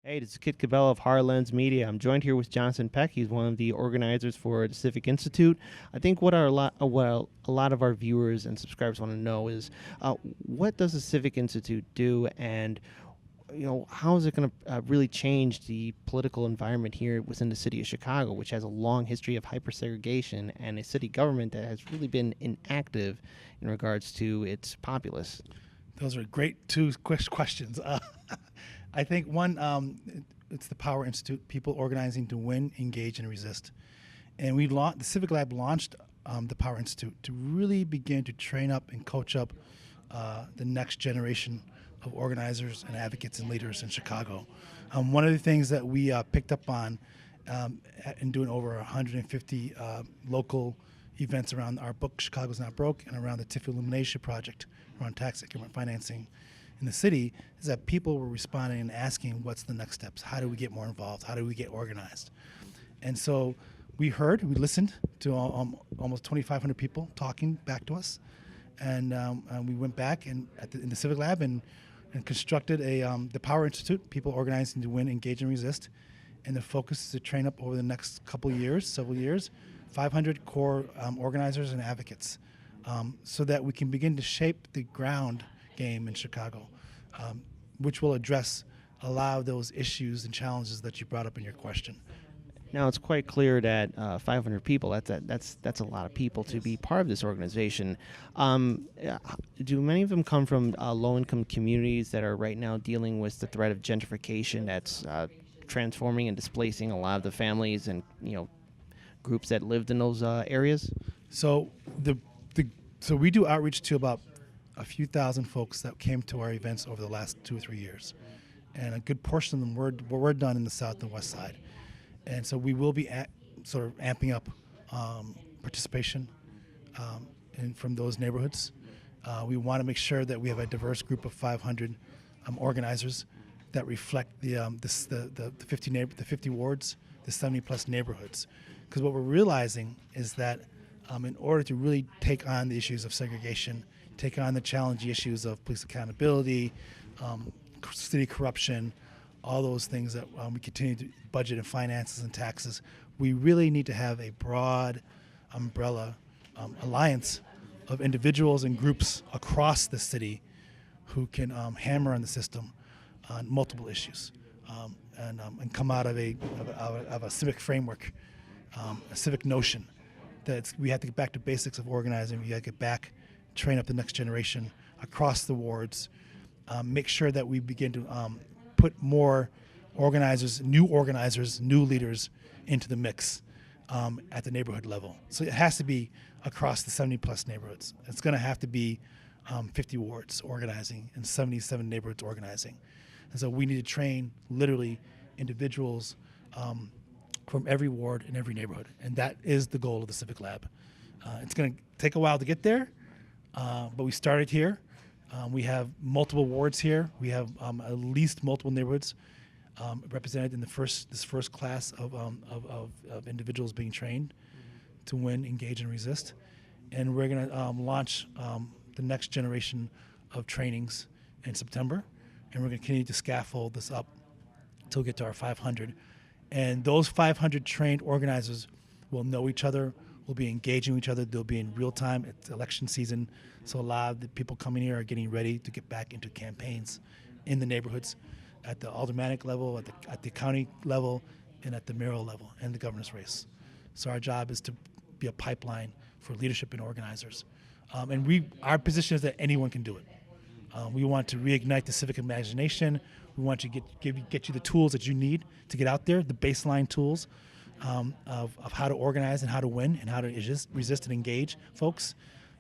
Hey, this is Kit Cabela of Harlan's Media. I'm joined here with Johnson Peck. He's one of the organizers for the Civic Institute. I think what a lot of our viewers and subscribers want to know is what does the Civic Institute do, and how is it going to really change the political environment here within the city of Chicago, which has a long history of hypersegregation and a city government that has really been inactive in regards to its populace. Those are great two questions. I think one, it's the Power Institute, people organizing to win, engage, and resist. And the Civic Lab launched the Power Institute to really begin to train up and coach up the next generation of organizers and advocates and leaders in Chicago. One of the things that we picked up on in doing over 150 local events around our book, Chicago's Not Broke, and around the TIF Illumination Project, around tax increment financing in the city, is that people were responding and asking, what's the next steps? How do we get more involved? How do we get organized? And so we listened to almost 2,500 people talking back to us. And we went back in the Civic Lab and constructed the Power Institute, people organizing to win, engage, and resist. And the focus is to train up over the next several years, 500 core organizers and advocates, so that we can begin to shape the ground game in Chicago, which will address a lot of those issues and challenges that you brought up in your question. Now it's quite clear that 500 people, that's a lot of people to be part of this organization. Do many of them come from low-income communities that are right now dealing with the threat of gentrification that's transforming and displacing a lot of the families and groups that lived in those areas? So so we do outreach to about a few thousand folks that came to our events over the last 2 or 3 years, and a good portion of them were done in the South and West Side. And so we will be sort of amping up participation from those neighborhoods. We want to make sure that we have a diverse group of 500 organizers that reflect the 50 wards, the 70 plus neighborhoods. Because what we're realizing is that in order to really take on the issues of segregation, take on the challenging issues of police accountability, city corruption, all those things that we continue to budget and finances and taxes, we really need to have a broad umbrella alliance of individuals and groups across the city who can hammer on the system on multiple issues and come out of a civic framework, a civic notion that we have to get back to basics of organizing. We got to get back, train up the next generation across the wards, make sure that we begin to put more organizers, new leaders into the mix at the neighborhood level. So it has to be across the 70 plus neighborhoods. It's going to have to be 50 wards organizing and 77 neighborhoods organizing. And so we need to train literally individuals from every ward in every neighborhood. And that is the goal of the Civic Lab. It's going to take a while to get there, but we started here. We have multiple wards here. We have at least multiple neighborhoods represented in this first class of individuals being trained to win, engage, and resist. And we're going to launch the next generation of trainings in September, and we're going to continue to scaffold this up until we get to our 500. And those 500 trained organizers will know each other, will be engaging with each other. They'll be in real time. It's election season, so a lot of the people coming here are getting ready to get back into campaigns in the neighborhoods at the aldermanic level, at the county level, and at the mayoral level, and the governor's race. So our job is to be a pipeline for leadership and organizers. And our position is that anyone can do it. We want to reignite the civic imagination. We want to get you the tools that you need to get out there, the baseline tools of how to organize and how to win and how to resist and engage folks.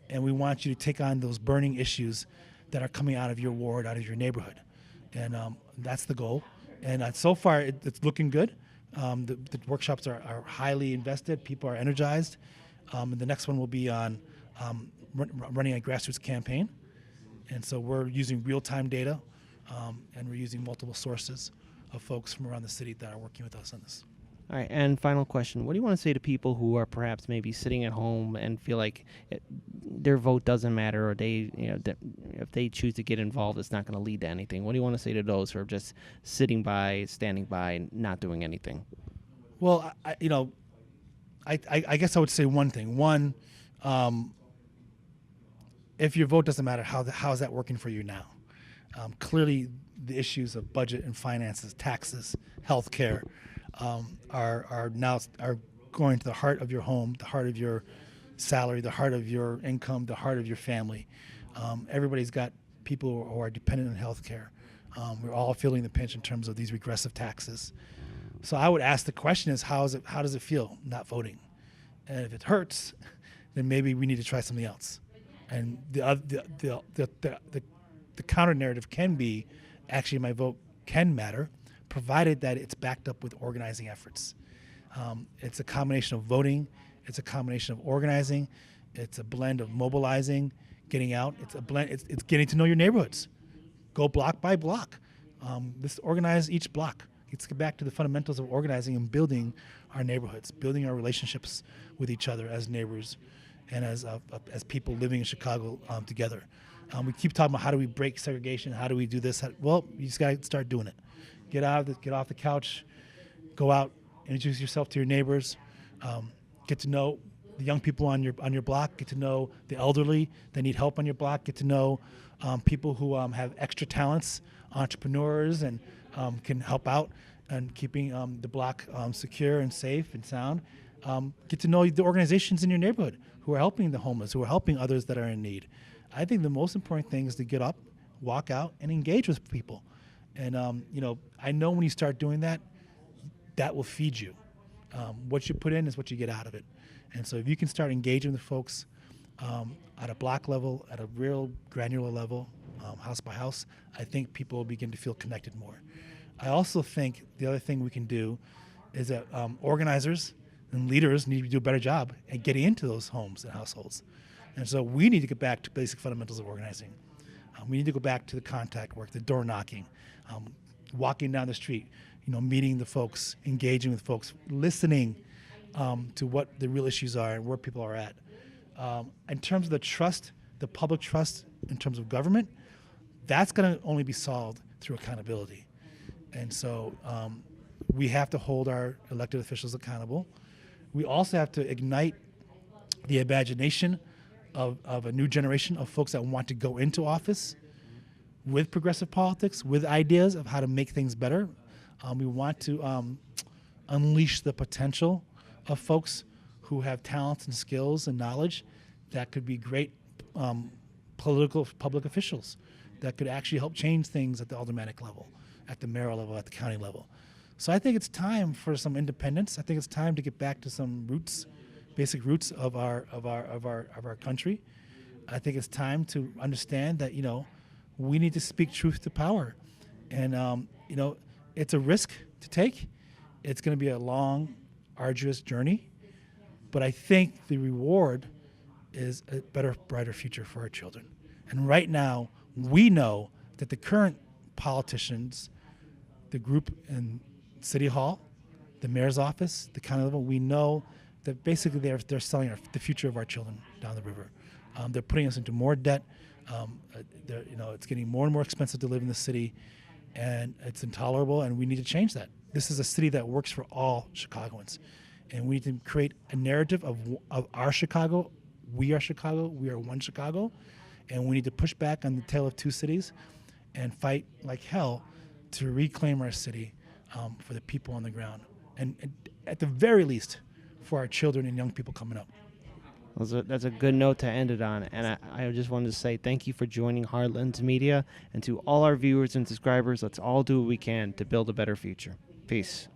And we want you to take on those burning issues that are coming out of your ward, out of your neighborhood. And that's the goal. And so far, it's looking good. The workshops are highly invested. People are energized. And the next one will be on running a grassroots campaign. And so we're using real-time data, and we're using multiple sources of folks from around the city that are working with us on this. All right, and final question. What do you want to say to people who are perhaps maybe sitting at home and feel like their vote doesn't matter, or if they choose to get involved, it's not going to lead to anything? What do you want to say to those who are just sitting by, standing by, not doing anything? Well, I guess I would say one thing. One, if your vote doesn't matter, how is that working for you now? Clearly, the issues of budget and finances, taxes, health care, are going to the heart of your home, the heart of your salary, the heart of your income, the heart of your family. Everybody's got people who are dependent on health care. We're all feeling the pinch in terms of these regressive taxes. So I would ask the question is, how does it feel not voting? And if it hurts, then maybe we need to try something else. And the counter narrative can be, actually my vote can matter, provided that it's backed up with organizing efforts. It's a combination of voting, it's a combination of organizing, it's a blend of mobilizing, getting out. It's a blend. It's getting to know your neighborhoods. Go block by block. Let's organize each block. Let's get back to the fundamentals of organizing and building our neighborhoods, building our relationships with each other as neighbors and as people living in Chicago together. We keep talking about how do we break segregation, how do we do this? Well, you just got to start doing it. Get off the couch, go out, introduce yourself to your neighbors, get to know the young people on your block, get to know the elderly that need help on your block, get to know people who have extra talents, entrepreneurs, and can help out and keeping the block secure and safe and sound. Get to know the organizations in your neighborhood who are helping the homeless, who are helping others that are in need. I think the most important thing is to get up, walk out, and engage with people. And I know when you start doing that, that will feed you. What you put in is what you get out of it. And so if you can start engaging with folks at a block level, at a real granular level, house by house, I think people will begin to feel connected more. I also think the other thing we can do is that organizers and leaders need to do a better job at getting into those homes and households. And so we need to get back to basic fundamentals of organizing. We need to go back to the contact work, the door knocking, walking down the street, meeting the folks, engaging with folks, listening to what the real issues are and where people are at. In terms of the trust, the public trust in terms of government, that's going to only be solved through accountability. And so we have to hold our elected officials accountable. We also have to ignite the imagination of a new generation of folks that want to go into office with progressive politics, with ideas of how to make things better. We want to unleash the potential of folks who have talents and skills and knowledge that could be great political public officials that could actually help change things at the aldermanic level, at the mayoral level, at the county level. So I think it's time for some independence. I think it's time to get back to some roots, basic roots of our country. I think it's time to understand that we need to speak truth to power, and it's a risk to take. It's going to be a long, arduous journey, but I think the reward is a better, brighter future for our children. And right now, we know that the current politicians, the group in City Hall, the mayor's office, the county level, we know that basically they're selling the future of our children down the river. They're putting us into more debt. It's getting more and more expensive to live in the city, and it's intolerable, and we need to change that. This is a city that works for all Chicagoans, and we need to create a narrative of our Chicago. We are Chicago. We are one Chicago, and we need to push back on the tale of two cities and fight like hell to reclaim our city for the people on the ground, and at the very least, for our children and young people coming up. That's a good note to end it on. And I just wanted to say thank you for joining Heartlands Media. And to all our viewers and subscribers, let's all do what we can to build a better future. Peace.